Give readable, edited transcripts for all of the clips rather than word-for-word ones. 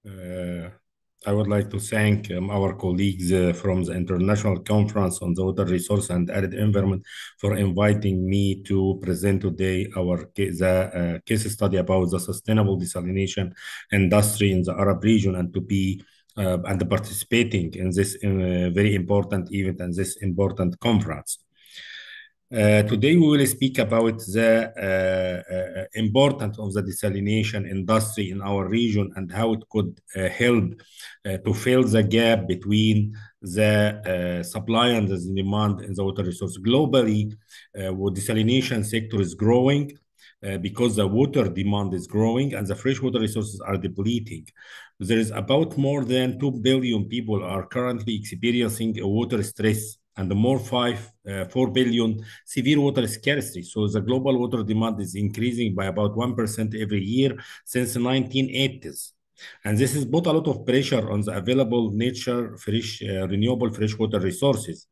Uh, I would like to thank our colleagues from the International Conference on the Water Resource and Arid Environment for inviting me to present today the case study about the sustainable desalination industry in the Arab region and to be and participating in this very important event and this important conference. Today, we will speak about the importance of the desalination industry in our region and how it could help to fill the gap between the supply and the demand in the water resource. Globally, desalination sector is growing because the water demand is growing and the freshwater resources are depleting. There is about more than 2 billion people are currently experiencing a water stress and more 4 billion severe water scarcity. So the global water demand is increasing by about 1% every year since the 1980s. And this has put a lot of pressure on the available renewable freshwater resources.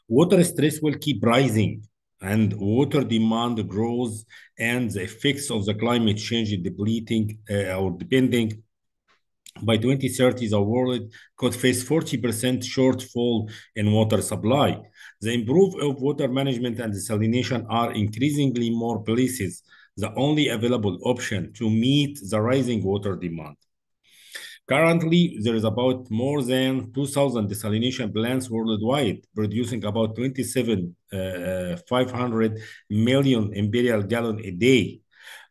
Water stress will keep rising and water demand grows and the effects of the climate change depleting or depending by 2030, the world could face 40% shortfall in water supply. The improvement of water management and desalination are increasingly more places the only available option to meet the rising water demand. Currently, there is about more than 2,000 desalination plants worldwide, producing about 500 million imperial gallon a day.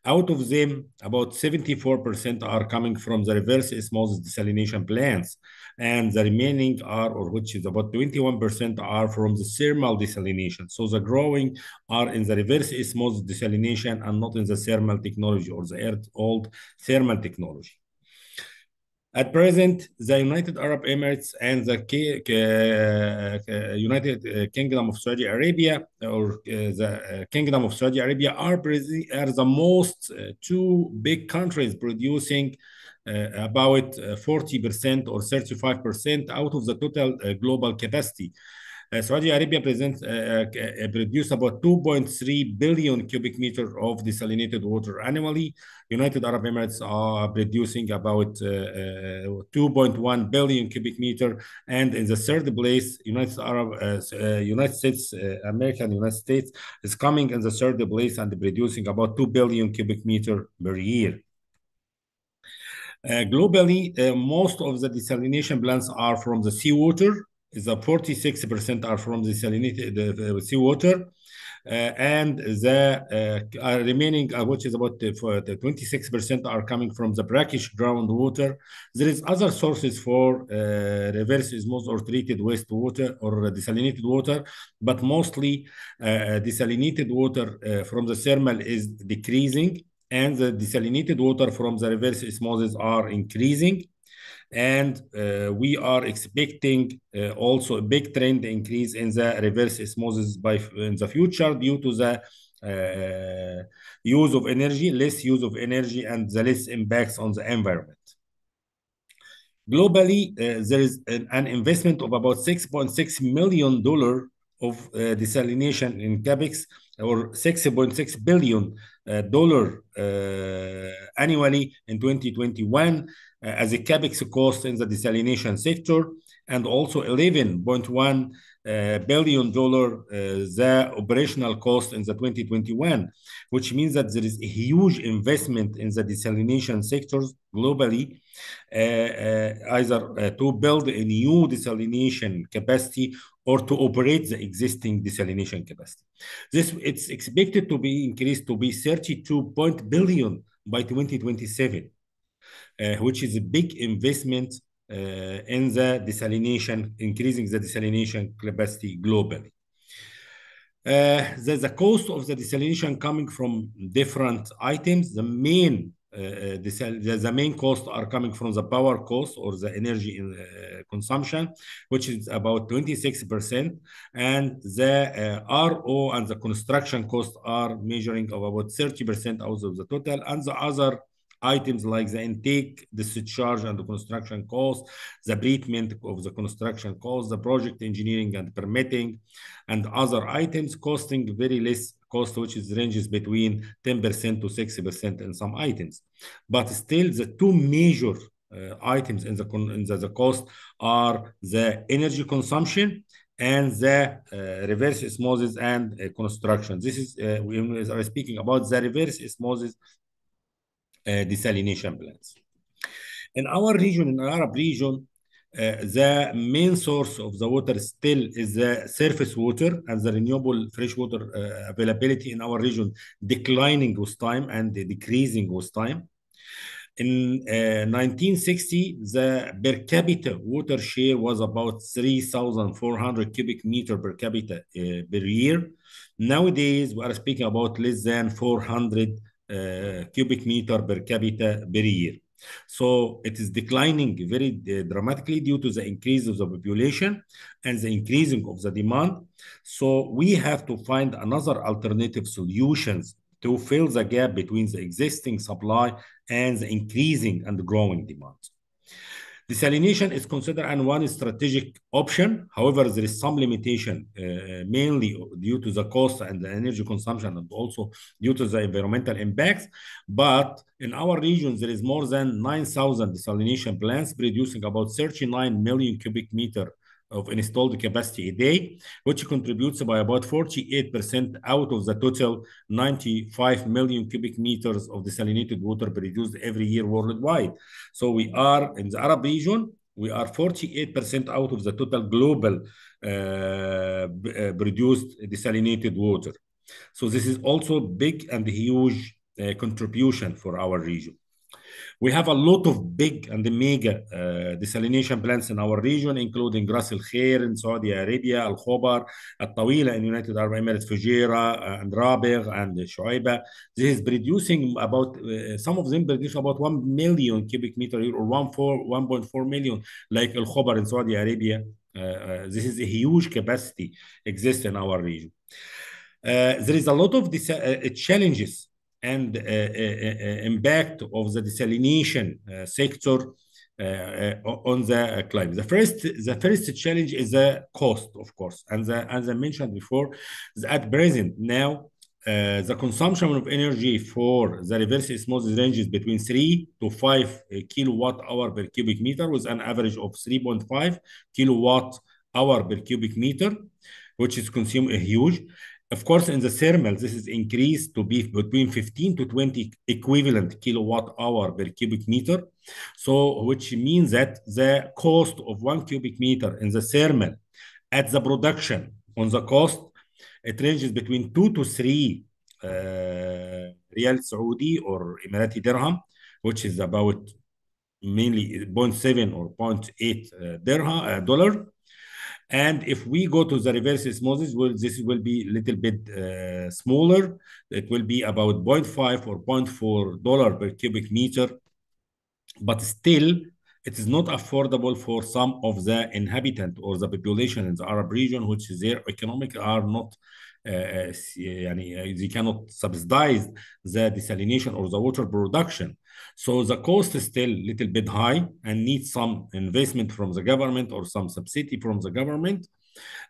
Out of them, about 74% are coming from the reverse osmosis desalination plants, and the remaining are, or which is about 21%, are from the thermal desalination. So the growing are in the reverse osmosis desalination and not in the thermal technology or the old thermal technology. At present, the United Arab Emirates and the United Kingdom of Saudi Arabia or the Kingdom of Saudi Arabia are the most two big countries producing about 40% or 35% out of the total global capacity. Saudi Arabia produce about 2.3 billion cubic meter of desalinated water annually. United Arab Emirates are producing about 2.1 billion cubic meter. And in the third place, United States is coming in the third place and producing about 2 billion cubic meter per year. Globally, most of the desalination plants are from the seawater. The 46% are from desalinated seawater. And the remaining, which is about the 26% are coming from the brackish groundwater. There is other sources for reverse osmosis or treated wastewater or desalinated water, but mostly desalinated water from the thermal is decreasing, and the desalinated water from the reverse osmosis are increasing. And we are expecting also a big trend increase in the reverse osmosis in the future due to the less use of energy, and the less impacts on the environment. Globally, there is an investment of about $6.6 million of desalination in capex, or $6.6 billion annually in 2021 as a capex cost in the desalination sector, and also $11.1 billion the operational cost in the 2021, which means that there is a huge investment in the desalination sectors globally, either to build a new desalination capacity or to operate the existing desalination capacity. It's expected to be increased to be 32 billion by 2027, which is a big investment in the desalination, increasing the desalination capacity globally. The cost of the desalination coming from different items. The main costs are coming from the power cost or the energy consumption, which is about 26%, and the RO and the construction costs are measuring of about 30% out of the total, and the other items like the intake, the discharge and the construction cost, the treatment of the construction cost, the project engineering and permitting, and other items costing very less cost, which is ranges between 10% to 60% in some items. But still, the two major items in the cost are the energy consumption and the reverse osmosis and construction. This is we are speaking about the reverse osmosis desalination plants. In our region, in the Arab region, the main source of the water still is the surface water, and the renewable fresh water availability in our region declining with time and decreasing with time. In 1960, the per capita water share was about 3,400 cubic meter per capita per year. Nowadays, we are speaking about less than 400 cubic meter per capita per year. So it is declining very dramatically due to the increase of the population and the increasing of the demand. So we have to find another alternative solutions to fill the gap between the existing supply and the increasing and growing demand. Desalination is considered as one strategic option. However, there is some limitation, mainly due to the cost and the energy consumption, and also due to the environmental impacts. But in our region, there is more than 9,000 desalination plants producing about 39 million cubic meter of installed capacity a day, which contributes by about 48% out of the total 95 million cubic meters of desalinated water produced every year worldwide. So we are in the Arab region, we are 48% out of the total global produced desalinated water. So this is also big and huge contribution for our region. We have a lot of big and mega desalination plants in our region, including Ras Al Khair in Saudi Arabia, Al Khobar, Al Tawila in United Arab Emirates, Fujairah, and Rabigh, and Shuaibah. This is producing about, some of them produce about 1 million cubic meter or 1.4 million, like Al Khobar in Saudi Arabia. This is a huge capacity exists in our region. There is a lot of challenges and impact of the desalination sector on the climate. The first challenge is the cost, of course, and as I mentioned before, at present now the consumption of energy for the reverse osmosis ranges between 3 to 5 kilowatt hour per cubic meter, with an average of 3.5 kilowatt hour per cubic meter, which is consumed huge. Of course, in the thermal, this is increased to be between 15 to 20 equivalent kilowatt hour per cubic meter. So, which means that the cost of 1 cubic meter in the thermal at the production on the cost, it ranges between 2 to 3 Riyal Saudi or Emirati dirham, which is about mainly 0.7 or 0.8 dirham dollar. And if we go to the reverse osmosis, well, this will be a little bit smaller. It will be about 0.5 or $0.4 per cubic meter. But still, it is not affordable for some of the inhabitants or the population in the Arab region, which their economic are not, they cannot subsidize the desalination or the water production. So the cost is still a little bit high and needs some investment from the government or some subsidy from the government.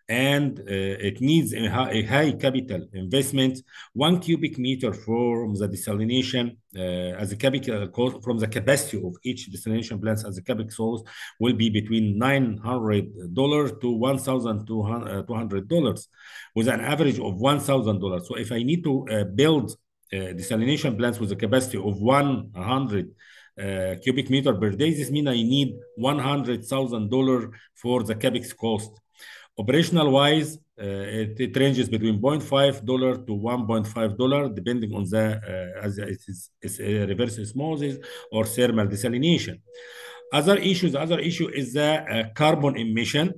And it needs a high capital investment. 1 cubic meter from the desalination as a capital cost from the capacity of each desalination plants as a capital source will be between $900 to $1,200 with an average of $1,000. So if I need to build desalination plants with a capacity of 100 cubic meter per day, this means I need $100,000 for the capex cost. Operational wise, it ranges between $0.5 to $1.5, depending on the as it is reverse osmosis or thermal desalination. Other issue is the carbon emission.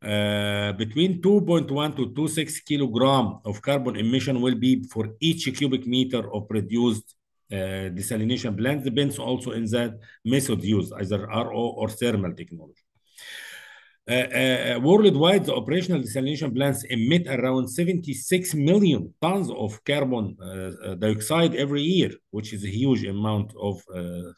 Between 2.1 to 2.6 kilogram of carbon emission will be for each cubic meter of produced desalination plant. Depends also in the method used, either RO or thermal technology. Worldwide, the operational desalination plants emit around 76 million tons of carbon dioxide every year, which is a huge amount of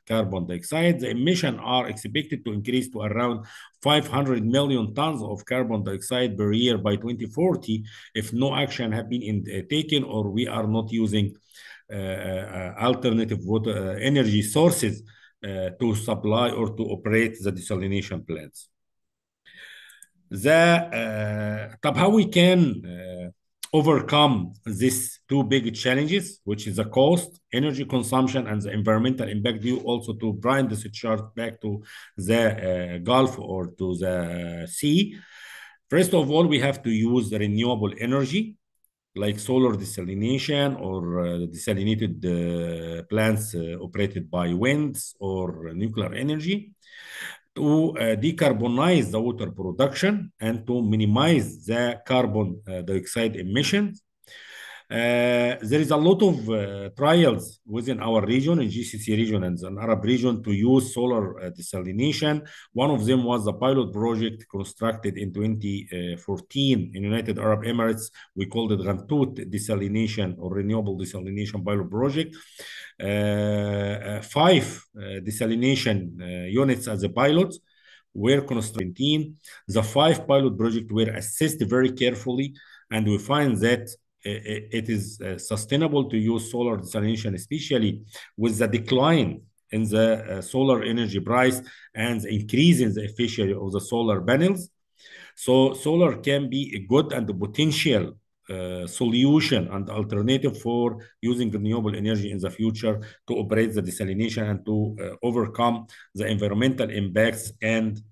carbon dioxide. The emissions are expected to increase to around 500 million tons of carbon dioxide per year by 2040 if no action have been taken or we are not using alternative water energy sources to supply or to operate the desalination plants. طب how we can overcome these two big challenges, which is the cost, energy consumption, and the environmental impact due also to brine discharge back to the Gulf or to the sea. First of all, we have to use renewable energy like solar desalination or desalinated plants operated by winds or nuclear energy to decarbonize the water production and to minimize the carbon dioxide emissions. There is a lot of trials within our region, in GCC region and the Arab region, to use solar desalination. One of them was a pilot project constructed in 2014 in United Arab Emirates. We called it Ghantout Desalination or Renewable Desalination Pilot Project. 5 desalination units as a pilot were constructed. The 5 pilot projects were assessed very carefully, and we find that it is sustainable to use solar desalination, especially with the decline in the solar energy price and the increase in the efficiency of the solar panels. So solar can be a good and a potential solution and alternative for using renewable energy in the future to operate the desalination and to overcome the environmental impacts and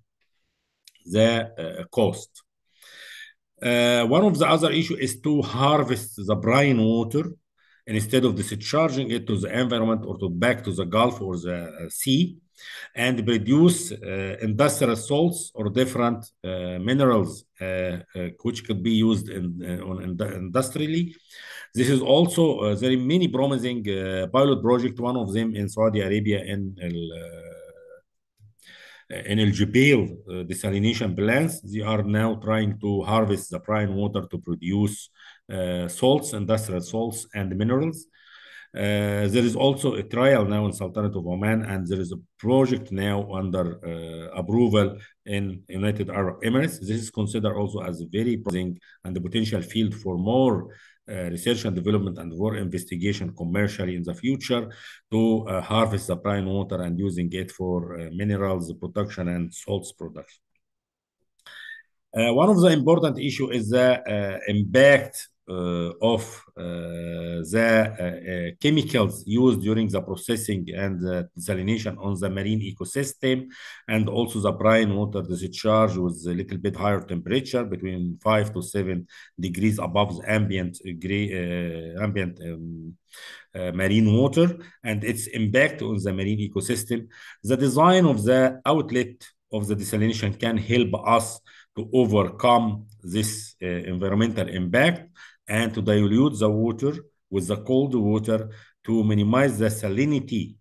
the cost. One of the other issues is to harvest the brine water instead of discharging it to the environment or to back to the Gulf or the sea, and produce industrial salts or different minerals which could be used industrially. This is also there are many promising pilot projects. One of them in Saudi Arabia in El Jubail desalination plants. They are now trying to harvest the brine water to produce salts, industrial salts, and minerals. There is also a trial now in Sultanate of Oman, and there is a project now under approval in United Arab Emirates. This is considered also as a very promising and the potential field for more research and development and more investigation commercially in the future to harvest the brine water and using it for minerals production and salts production. One of the important issues is the impact of the chemicals used during the processing and the desalination on the marine ecosystem, and also the brine water discharge with a little bit higher temperature between 5 to 7 degrees above the ambient marine water and its impact on the marine ecosystem. The design of the outlet of the desalination can help us to overcome this environmental impact and to dilute the water with the cold water to minimize the salinity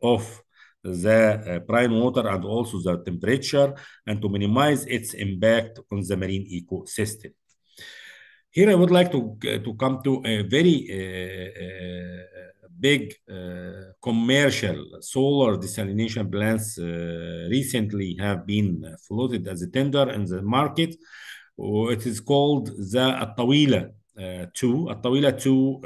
of the brine water and also the temperature, and to minimize its impact on the marine ecosystem. Here I would like to come to a very big commercial solar desalination plants recently have been floated as a tender in the market. It is called the At-Tawila 2. At-Tawila 2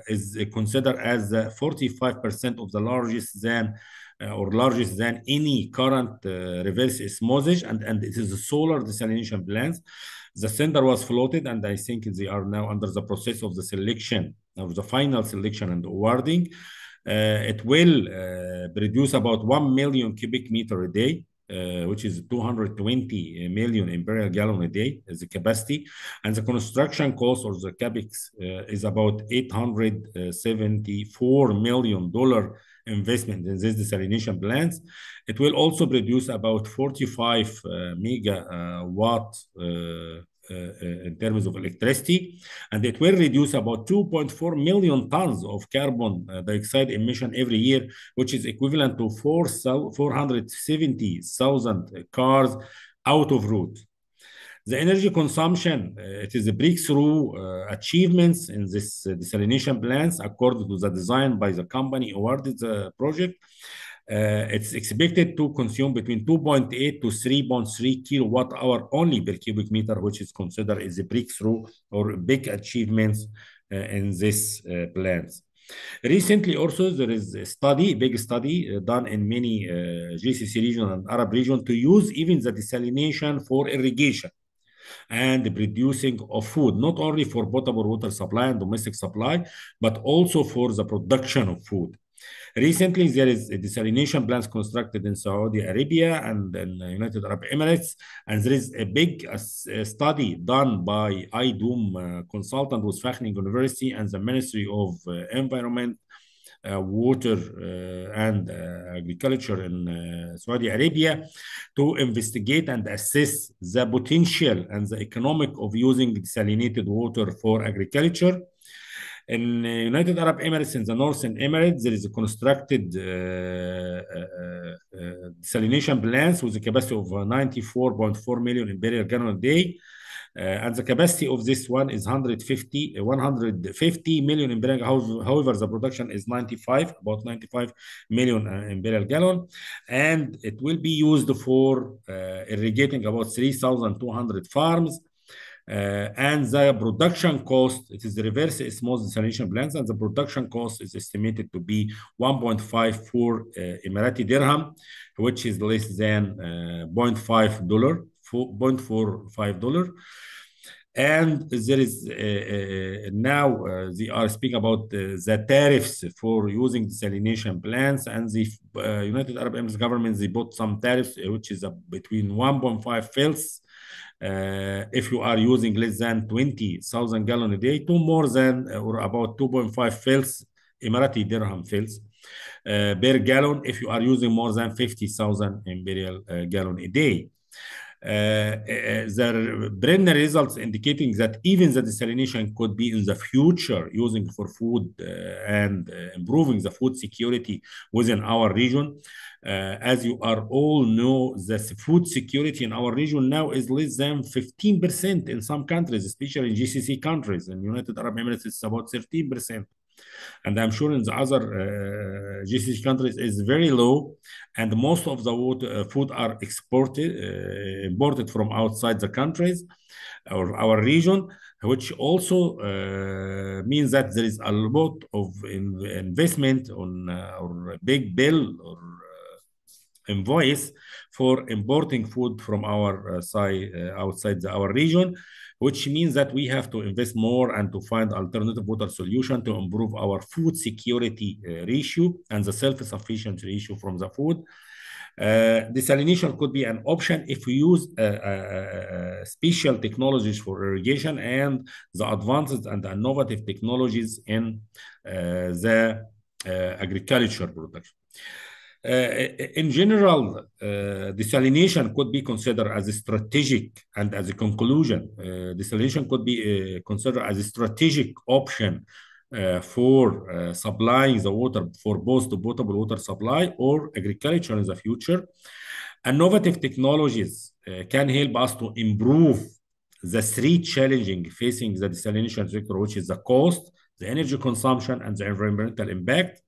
is considered as 45% of the largest than or largest than any current reverse osmosis, and it is a solar desalination plant. The tender was floated, and I think they are now under the process of the selection, of the final selection and awarding. It will produce about 1 million cubic meter a day, which is 220 million imperial gallon a day as the capacity. And the construction cost or the capex is about $874 million investment in this desalination plants. It will also produce about 45 megawatt in terms of electricity, and it will reduce about 2.4 million tons of carbon dioxide emission every year, which is equivalent to 470,000 cars out of route. The energy consumption, it is a breakthrough achievements in this desalination plants according to the design by the company awarded the project. It's expected to consume between 2.8 to 3.3 kilowatt hour only per cubic meter, which is considered as a breakthrough or big achievements in this plants. Recently, also, there is a study, big study done in many GCC region and Arab region to use even the desalination for irrigation and producing of food, not only for potable water supply and domestic supply, but also for the production of food. Recently, there is a desalination plants constructed in Saudi Arabia and in the United Arab Emirates, and there is a big study done by IDOM consultant with Wageningen University and the Ministry of Environment, Water and Agriculture in Saudi Arabia to investigate and assess the potential and the economic of using desalinated water for agriculture. In United Arab Emirates, in the Northern Emirates, there is a constructed desalination plants with a capacity of 94.4 million imperial gallon a day. And the capacity of this one is 150 million imperial. However, the production is about 95 million imperial gallon. And it will be used for irrigating about 3,200 farms. And the production cost, it is the reverse osmosis desalination plants, and the production cost is estimated to be 1.54 Emirati dirham, which is less than $0.45. And there is now they are speaking about the tariffs for using desalination plants, and the United Arab Emirates government, they put some tariffs, which is between 1.5 fils if you are using less than 20,000 gallon a day, to more than or about 2.5 fils, Emirati dirham fils per gallon if you are using more than 50,000 imperial gallon a day. The preliminary results indicating that even the desalination could be in the future using for food and improving the food security within our region. As you are all know, the food security in our region now is less than 15% in some countries, especially in GCC countries. In United Arab Emirates, it's about 13%. And I'm sure in the other GCC countries is very low, and most of the food are imported from outside the countries or our region, which also means that there is a lot of investment on or big bill or invoice for importing food from our side outside our region, which means that we have to invest more and to find alternative water solution to improve our food security ratio and the self-sufficiency ratio from the food. Desalination could be an option if we use special technologies for irrigation and the advances and the innovative technologies in the agriculture production. In general, desalination could be considered as a strategic, and as a conclusion, desalination could be considered as a strategic option for supplying the water for both the potable water supply or agriculture in the future. Innovative technologies can help us to improve the three challenges facing the desalination sector, which is the cost, the energy consumption, and the environmental impact.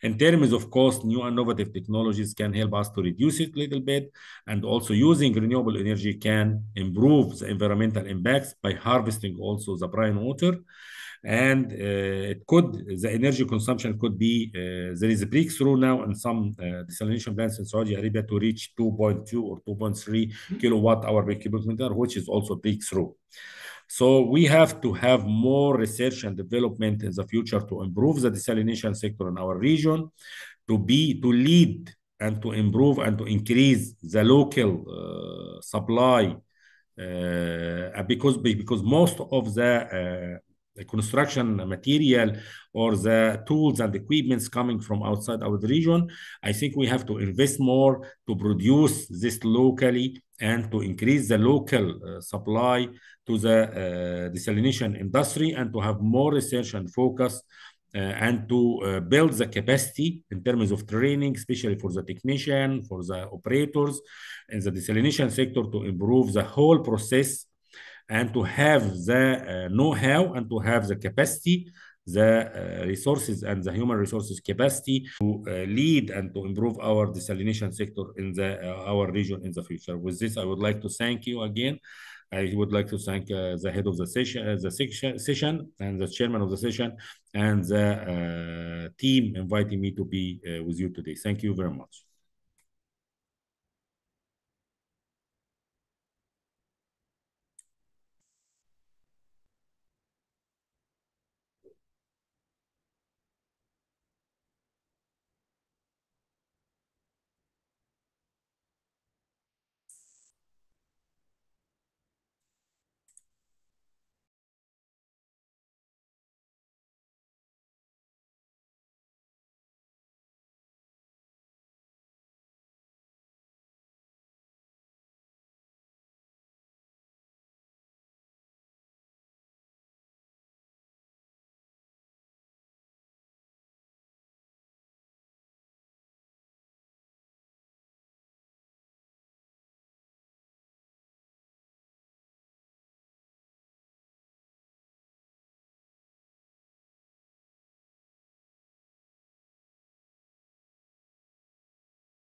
In terms of cost, new innovative technologies can help us to reduce it a little bit, and also using renewable energy can improve the environmental impacts by harvesting also the brine water. And the energy consumption could be, there is a breakthrough now in some desalination plants in Saudi Arabia to reach 2.2 or 2.3 kilowatt hour per cubic meter, which is also a breakthrough. So we have to have more research and development in the future to improve the desalination sector in our region, to lead and to improve and to increase the local supply, because most of the construction material or the tools and equipments coming from outside our region, I think we have to invest more to produce this locally and to increase the local supply to the desalination industry, and to have more research and focus and to build the capacity in terms of training, especially for the technician, for the operators in the desalination sector, to improve the whole process and to have the know-how and to have the capacity, the resources and the human resources capacity to lead and to improve our desalination sector in our region in the future. With this, I would like to thank you again. I would like to thank the head of the session and the chairman of the session and the team inviting me to be with you today. Thank you very much.